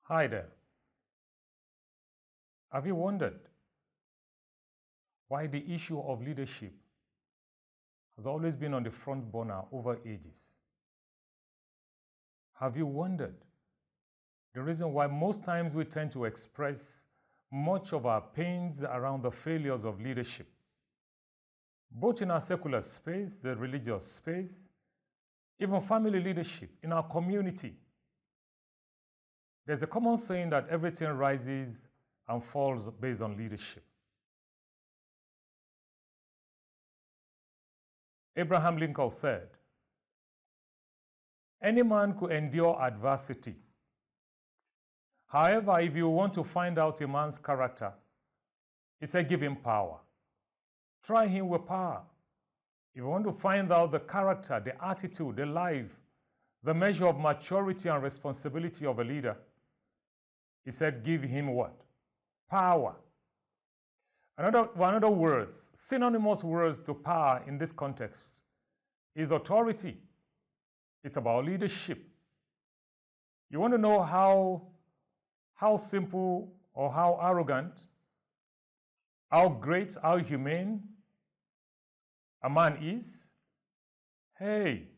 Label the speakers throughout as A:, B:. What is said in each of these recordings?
A: Hi there. Have you wondered why the issue of leadership has always been on the front burner over ages? Have you wondered the reason why most times we tend to express much of our pains around the failures of leadership, both in our secular space, the religious space, even family leadership, in our community? There's a common saying that everything rises and falls based on leadership. Abraham Lincoln said, "Any man could endure adversity. However, if you want to find out a man's character, he said, give him power. Try him with power. If you want to find out the character, the attitude, the life, the measure of maturity and responsibility of a leader, he said, give him what? Power." Another words, synonymous words to power in this context is authority. It's about leadership. You want to know how simple or how arrogant, how great, how humane a man is? Hey,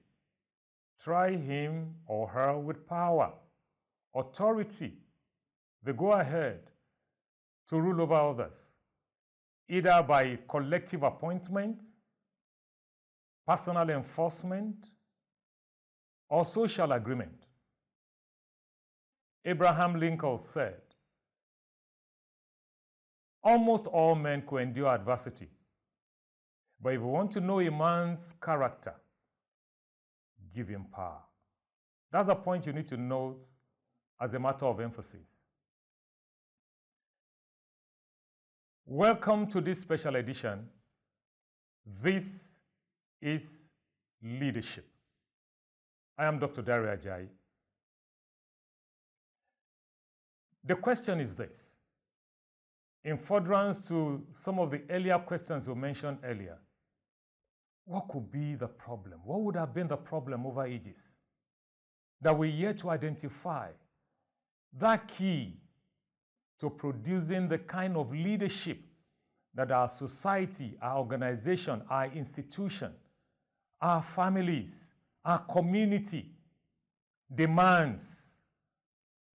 A: try him or her with power, authority, the go-ahead to rule over others, either by collective appointment, personal enforcement, or social agreement. Abraham Lincoln said, "Almost all men could endure adversity, but if you want to know a man's character, give him power." That's a point you need to note as a matter of emphasis. Welcome to this special edition. This is Leadership. I am Dr. Ajayi. The question is this. In furtherance to some of the earlier questions we mentioned earlier, what could be the problem? What would have been the problem over ages that we yet to identify that key to producing the kind of leadership that our society, our organization, our institution, our families, our community demands?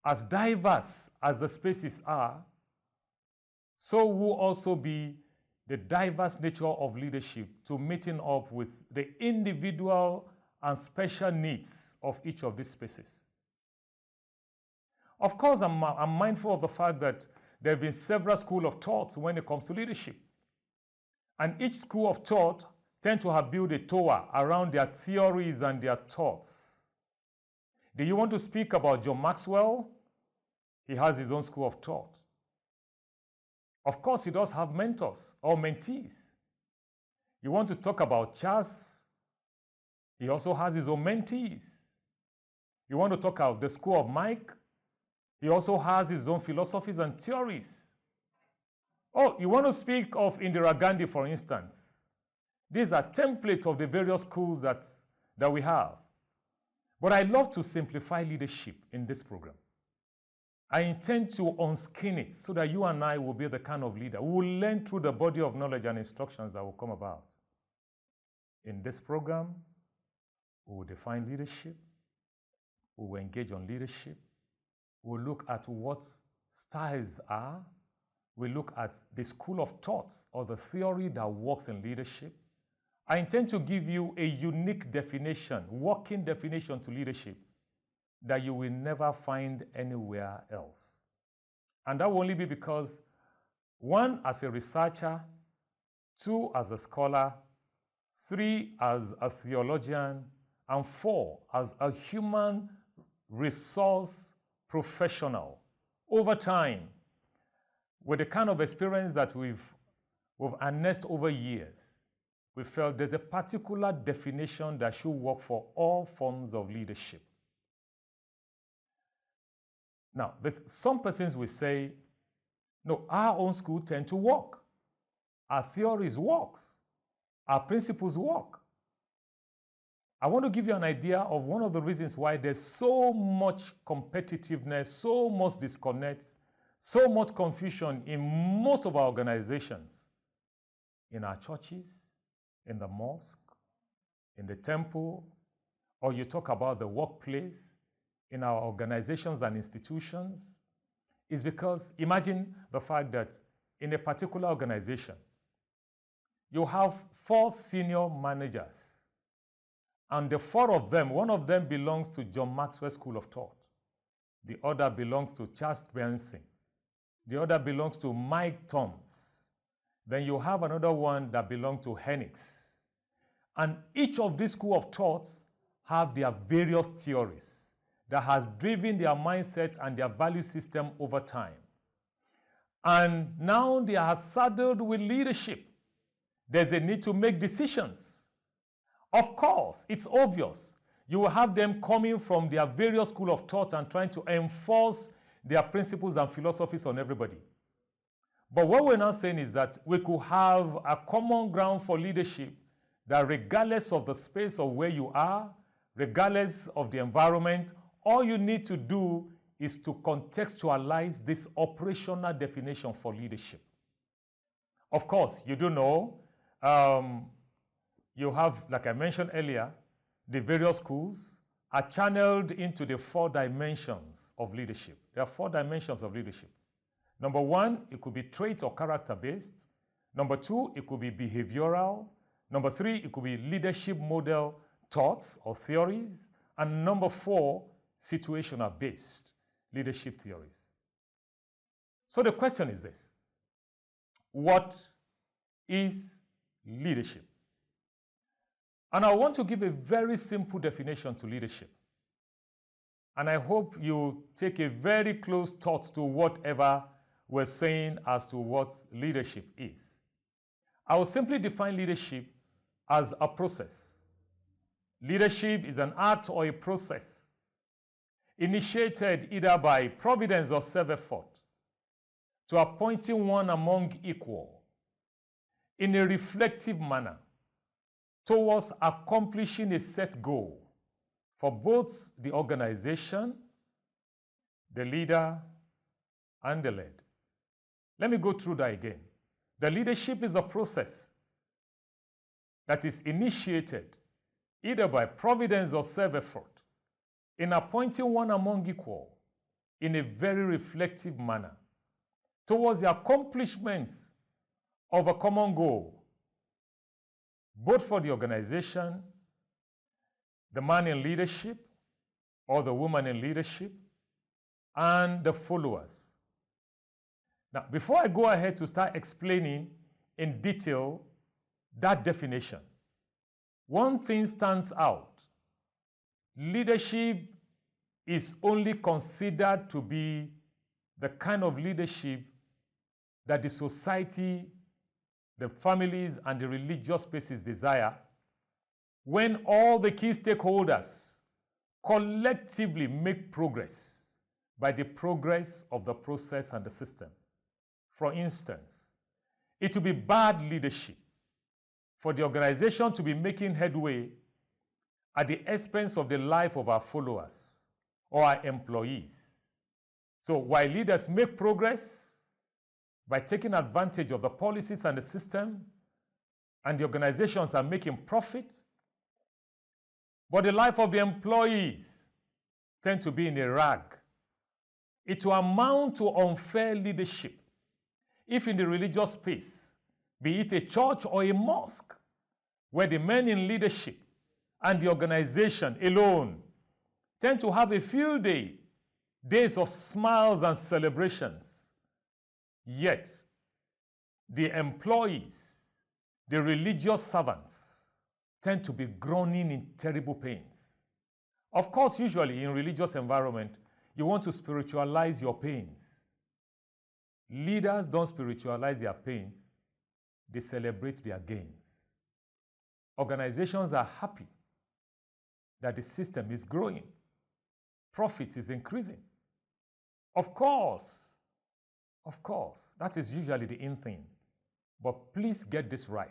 A: As diverse as the spaces are, so will also be the diverse nature of leadership to meeting up with the individual and special needs of each of these spaces. Of course, I'm mindful of the fact that there have been several schools of thought when it comes to leadership. And each school of thought tend to have built a tower around their theories and their thoughts. Do you want to speak about John Maxwell? He has his own school of thought. Of course, he does have mentors or mentees. You want to talk about Charles? He also has his own mentees. You want to talk about the school of Mike? He also has his own philosophies and theories. Oh, you want to speak of Indira Gandhi, for instance. These are templates of the various schools that we have. But I love to simplify leadership in this program. I intend to unskin it so that you and I will be the kind of leader who will learn through the body of knowledge and instructions that will come about. In this program, we will define leadership. We will engage on leadership. We'll look at what styles are. We'll look at the school of thoughts or the theory that works in leadership. I intend to give you a unique definition, working definition to leadership that you will never find anywhere else. And that will only be because, one, as a researcher, two, as a scholar, three, as a theologian, and four, as a human resource professional. Over time, with the kind of experience that we've harnessed over years, we felt there's a particular definition that should work for all forms of leadership. Now, some persons will say, no, our own school tend to work. Our theories works. Our principles work. I want to give you an idea of one of the reasons why there's so much competitiveness, so much disconnect, so much confusion in most of our organizations, in our churches, in the mosque, in the temple, or you talk about the workplace, in our organizations and institutions, is because imagine the fact that in a particular organization, you have 4 senior managers, and the 4 of them, one of them belongs to John Maxwell School of Thought, the other belongs to Charles Benson, the other belongs to Mike Toms, then you have another one that belongs to Henix. And each of these school of thoughts have their various theories that has driven their mindset and their value system over time. And now they are saddled with leadership. There's a need to make decisions. Of course, it's obvious. You will have them coming from their various school of thought and trying to enforce their principles and philosophies on everybody. But what we're now saying is that we could have a common ground for leadership that regardless of the space of where you are, regardless of the environment, all you need to do is to contextualize this operational definition for leadership. Of course, you do know, you have, like I mentioned earlier, the various schools are channeled into the 4 dimensions of leadership. There are 4 dimensions of leadership. Number 1, it could be trait or character-based. Number 2, it could be behavioral. Number 3, it could be leadership model thoughts or theories. And number 4, situational-based leadership theories. So the question is this: what is leadership? And I want to give a very simple definition to leadership. And I hope you take a very close thought to whatever we're saying as to what leadership is. I will simply define leadership as a process. Leadership is an act or a process initiated either by providence or self-effort to appointing one among equal in a reflective manner towards accomplishing a set goal for both the organization, the leader, and the led. Let me go through that again. The leadership is a process that is initiated either by providence or self-effort in appointing one among equal in a very reflective manner towards the accomplishment of a common goal, both for the organization, the man in leadership or the woman in leadership, and the followers. Now, before I go ahead to start explaining in detail that definition, one thing stands out. Leadership is only considered to be the kind of leadership that the society, the families, and the religious spaces desire when all the key stakeholders collectively make progress by the progress of the process and the system. For instance, it will be bad leadership for the organization to be making headway at the expense of the life of our followers or our employees. So while leaders make progress by taking advantage of the policies and the system, and the organizations are making profit, but the life of the employees tend to be in a rag, it will amount to unfair leadership if in the religious space, be it a church or a mosque, where the men in leadership and the organization alone tend to have a field day, days of smiles and celebrations. Yet, the employees, the religious servants, tend to be groaning in terrible pains. Of course, usually in religious environment, you want to spiritualize your pains. Leaders don't spiritualize their pains, they celebrate their gains. Organizations are happy that the system is growing, profit is increasing. Of course, that is usually the in thing. But please get this right.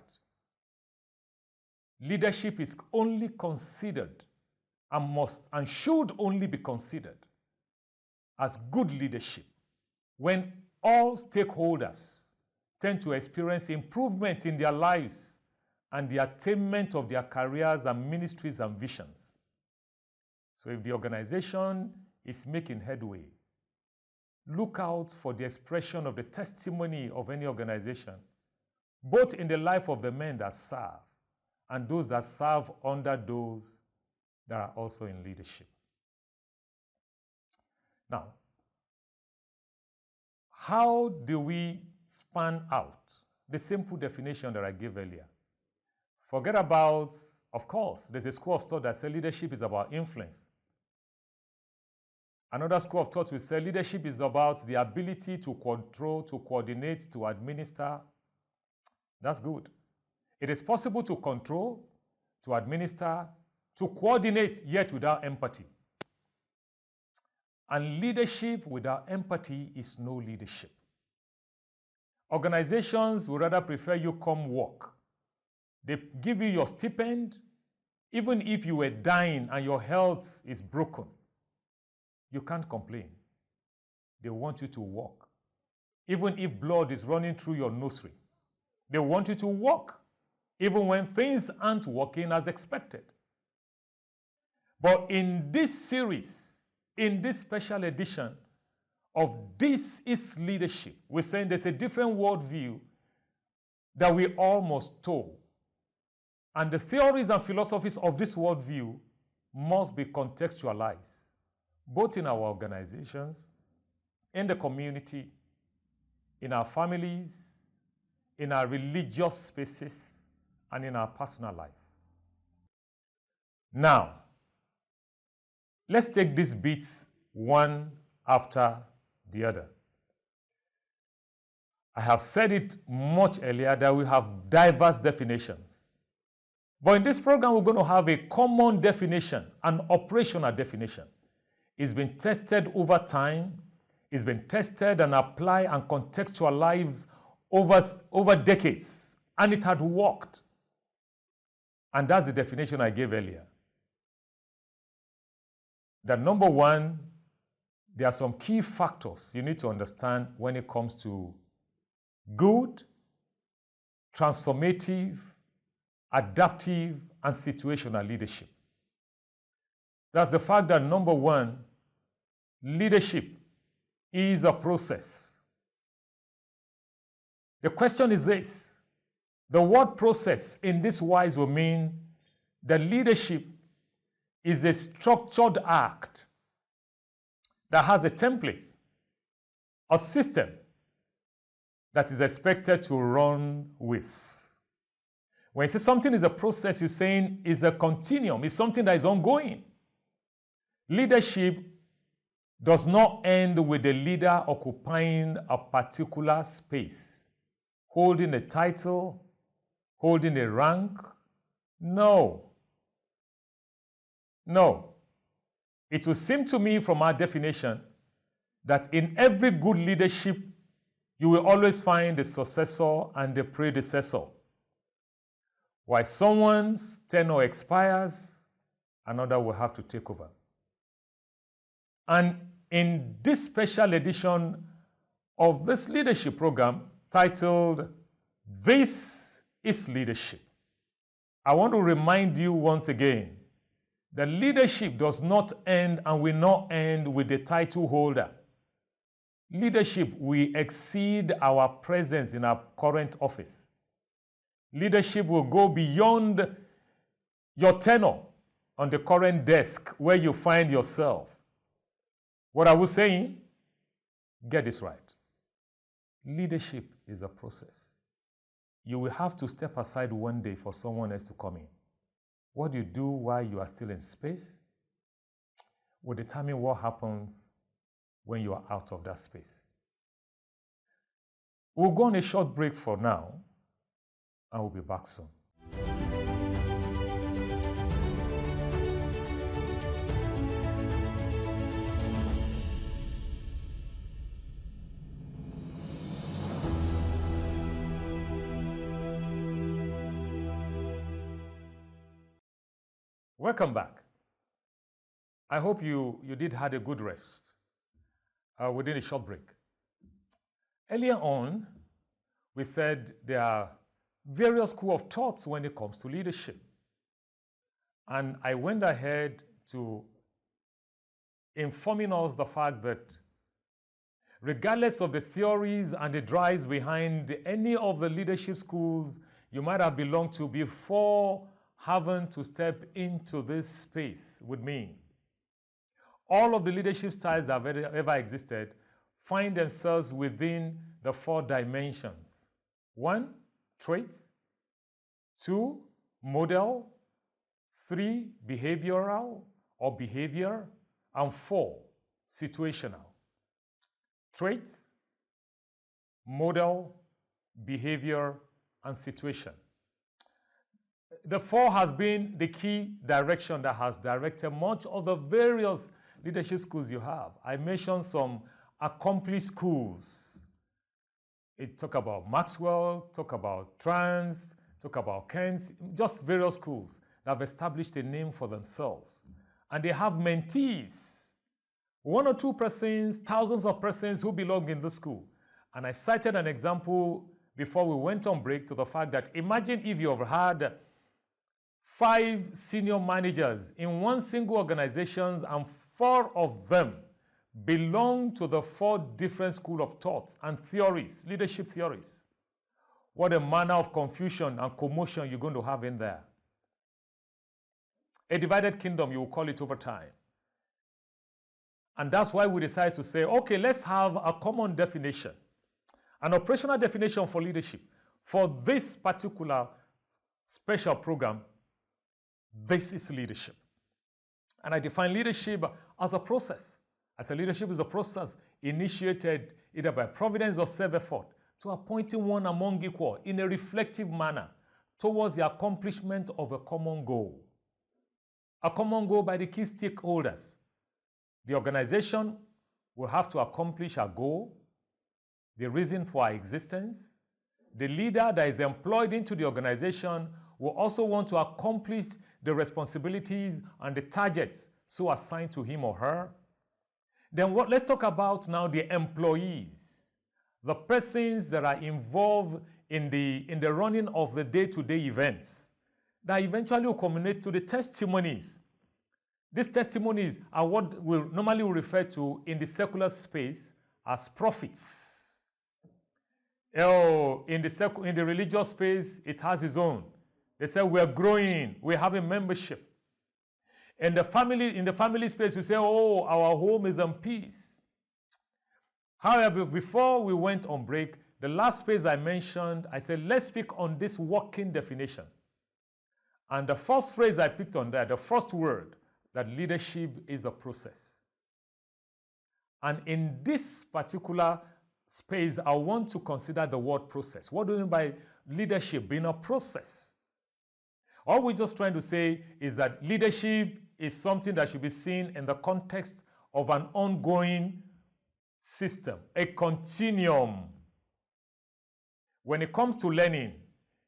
A: Leadership is only considered and must and should only be considered as good leadership when all stakeholders tend to experience improvement in their lives and the attainment of their careers and ministries and visions. So if the organization is making headway, look out for the expression of the testimony of any organization, both in the life of the men that serve and those that serve under those that are also in leadership. Now, how do we span out the simple definition that I gave earlier? Forget about, of course, there's a school of thought that says leadership is about influence. Another school of thought will say leadership is about the ability to control, to coordinate, to administer. That's good. It is possible to control, to administer, to coordinate, yet without empathy. And leadership without empathy is no leadership. Organizations would rather prefer you come work. They give you your stipend, even if you were dying and your health is broken. You can't complain. They want you to work. Even if blood is running through your nursery, they want you to work, even when things aren't working as expected. But in this series, in this special edition of This is Leadership, we're saying there's a different worldview that we all must toe. And the theories and philosophies of this worldview must be contextualized, both in our organizations, in the community, in our families, in our religious spaces, and in our personal life. Now, let's take these bits one after the other. I have said it much earlier that we have diverse definitions. But in this program, we're going to have a common definition, an operational definition. It's been tested over time. It's been tested and applied and contextualized over decades. And it had worked. And that's the definition I gave earlier. That number one, there are some key factors you need to understand when it comes to good, transformative, adaptive, and situational leadership. That's the fact that number one, leadership is a process. The question is this: the word process in this wise will mean that leadership is a structured act that has a template, a system that is expected to run with. When you say something is a process, you're saying it's a continuum, it's something that is ongoing. Leadership does not end with the leader occupying a particular space, holding a title, holding a rank. No. No. It will seem to me from our definition that in every good leadership, you will always find the successor and the predecessor. While someone's tenure expires, another will have to take over. And in this special edition of this leadership program titled This is Leadership, I want to remind you once again that leadership does not end and will not end with the title holder. Leadership will exceed our presence in our current office. Leadership will go beyond your tenure on the current desk where you find yourself. What are we saying? Get this right. Leadership is a process. You will have to step aside one day for someone else to come in. What you do while you are still in space will determine what happens when you are out of that space. We'll go on a short break for now, and we'll be back soon. Welcome back. I hope you did had a good rest within a short break. Earlier on, we said there are various schools of thoughts when it comes to leadership. And I went ahead to informing us the fact that regardless of the theories and the drives behind any of the leadership schools you might have belonged to before having to step into this space with me, all of the leadership styles that have ever existed find themselves within the 4 dimensions. 1, traits. 2, model. 3, behavioral or behavior. And 4, situational. Traits, model, behavior, and situation. The 4 has been the key direction that has directed much of the various leadership schools you have. I mentioned some accomplished schools. It talk about Maxwell, talk about Trans, talk about Kent, just various schools that have established a name for themselves. And they have mentees, 1 or 2 persons, thousands of persons who belong in the school. And I cited an example before we went on break to the fact that imagine if you have had 5 senior managers in one single organization and 4 of them belong to the 4 different schools of thoughts and theories, leadership theories. What a manner of confusion and commotion you're going to have in there. A divided kingdom, you will call it over time. And that's why we decided to say, okay, let's have a common definition, an operational definition for leadership. For this particular special program, this is leadership. And I define leadership as a process. I say leadership is a process initiated either by providence or self-effort to appointing one among equal in a reflective manner towards the accomplishment of a common goal. A common goal by the key stakeholders. The organization will have to accomplish a goal, the reason for our existence. The leader that is employed into the organization will also want to accomplish the responsibilities and the targets so assigned to him or her. Then let's talk about now the employees, the persons that are involved in the running of the day-to-day events that eventually will culminate to the testimonies. These testimonies are what we normally refer to in the secular space as prophets. In the religious space, it has its own. They say we're growing, we have a membership. In the family space, we say, oh, our home is in peace. However, before we went on break, the last space I mentioned, I said, let's speak on this working definition. And the first phrase I picked on there, the first word, that leadership is a process. And in this particular space, I want to consider the word process. What do you mean by leadership being a process? All we're just trying to say is that leadership is something that should be seen in the context of an ongoing system, a continuum. When it comes to learning,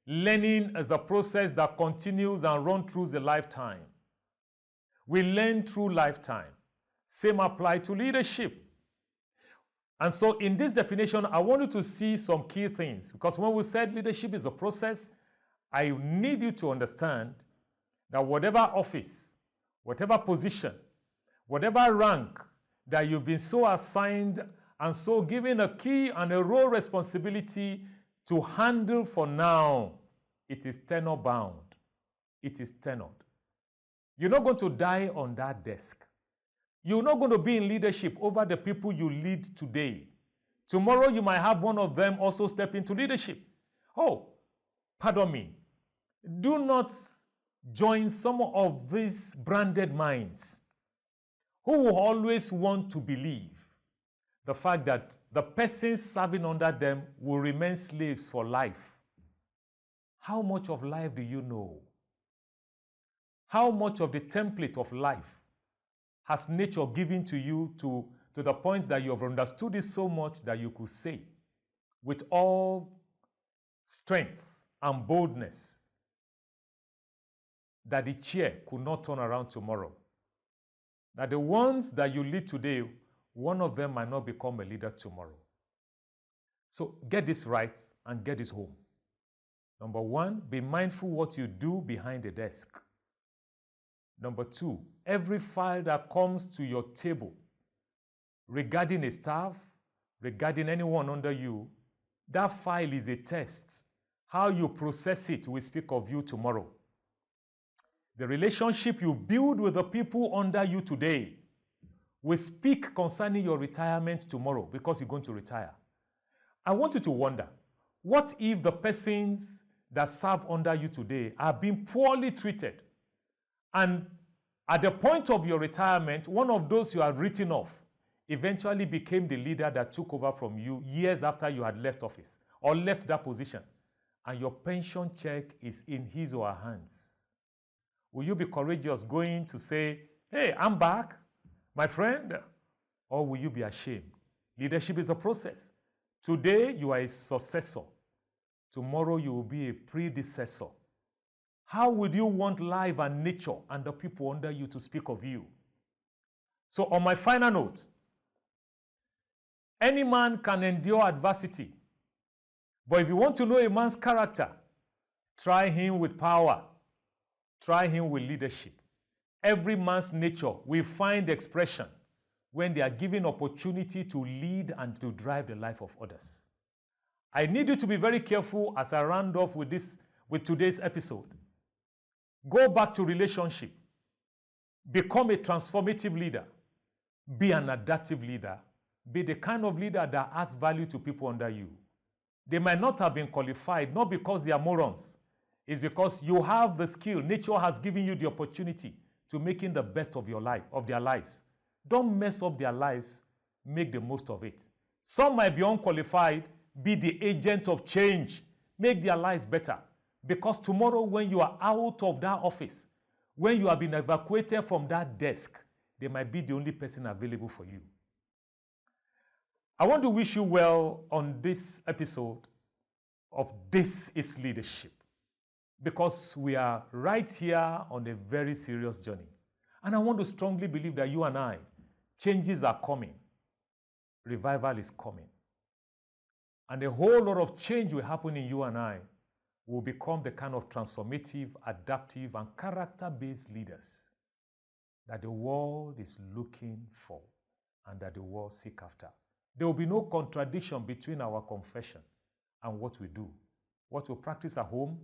A: learning is a process that continues and runs through the lifetime. We learn through lifetime. Same applies to leadership. And so in this definition, I want you to see some key things, because when we said leadership is a process, I need you to understand that whatever office, whatever position, whatever rank that you've been so assigned and so given a key and a role responsibility to handle for now, it is tenure bound. It is tenured. You're not going to die on that desk. You're not going to be in leadership over the people you lead today. Tomorrow you might have one of them also step into leadership. Oh, pardon me. Do not join some of these branded minds who will always want to believe the fact that the persons serving under them will remain slaves for life. How much of life do you know? How much of the template of life has nature given to you to the point that you have understood it so much that you could say with all strength and boldness that the chair could not turn around tomorrow. That the ones that you lead today, one of them might not become a leader tomorrow. So get this right and get this home. Number one, be mindful what you do behind the desk. Number two, every file that comes to your table regarding a staff, regarding anyone under you, that file is a test. How you process it will speak of you tomorrow. The relationship you build with the people under you today will speak concerning your retirement tomorrow, because you're going to retire. I want you to wonder, what if the persons that serve under you today are being poorly treated, and at the point of your retirement, one of those you had written off eventually became the leader that took over from you years after you had left office or left that position, and your pension check is in his or her hands? Will you be courageous going to say, hey, I'm back, my friend? Or will you be ashamed? Leadership is a process. Today, you are a successor. Tomorrow, you will be a predecessor. How would you want life and nature and the people under you to speak of you? So on my final note, any man can endure adversity. But if you want to know a man's character, try him with power. Try him with leadership. Every man's nature will find expression when they are given opportunity to lead and to drive the life of others. I need you to be very careful as I round off with today's episode. Go back to relationship. Become a transformative leader. Be an adaptive leader. Be the kind of leader that adds value to people under you. They might not have been qualified, not because they are morons. It's because you have the skill. Nature has given you the opportunity to making the best of your life, of their lives. Don't mess up their lives. Make the most of it. Some might be unqualified. Be the agent of change. Make their lives better. Because tomorrow, when you are out of that office, when you have been evacuated from that desk, they might be the only person available for you. I want to wish you well on this episode of This is Leadership, because we are right here on a very serious journey. And I want to strongly believe that you and I, changes are coming. Revival is coming. And a whole lot of change will happen in you and I. Will become the kind of transformative, adaptive, and character-based leaders that the world is looking for and that the world seeks after. There will be no contradiction between our confession and what we do. What we practice at home,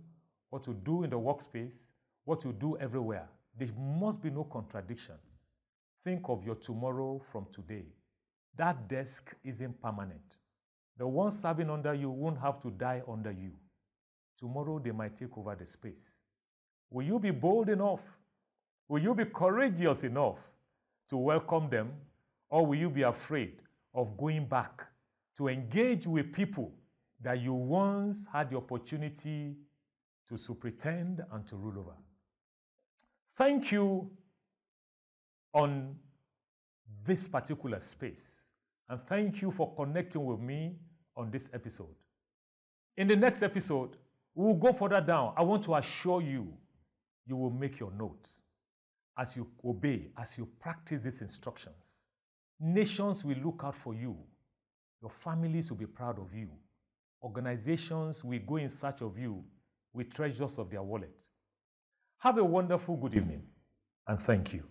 A: what we do in the workspace, what we do everywhere. There must be no contradiction. Think of your tomorrow from today. That desk isn't permanent. The ones serving under you won't have to die under you. Tomorrow they might take over the space. Will you be bold enough? Will you be courageous enough to welcome them? Or will you be afraid of going back to engage with people that you once had the opportunity to superintend and to rule over? Thank you on this particular space. And thank you for connecting with me on this episode. In the next episode, we will go further down. I want to assure you, you will make your notes as you obey, as you practice these instructions. Nations will look out for you. Your families will be proud of you. Organizations will go in search of you with treasures of their wallet. Have a wonderful good evening, and thank you.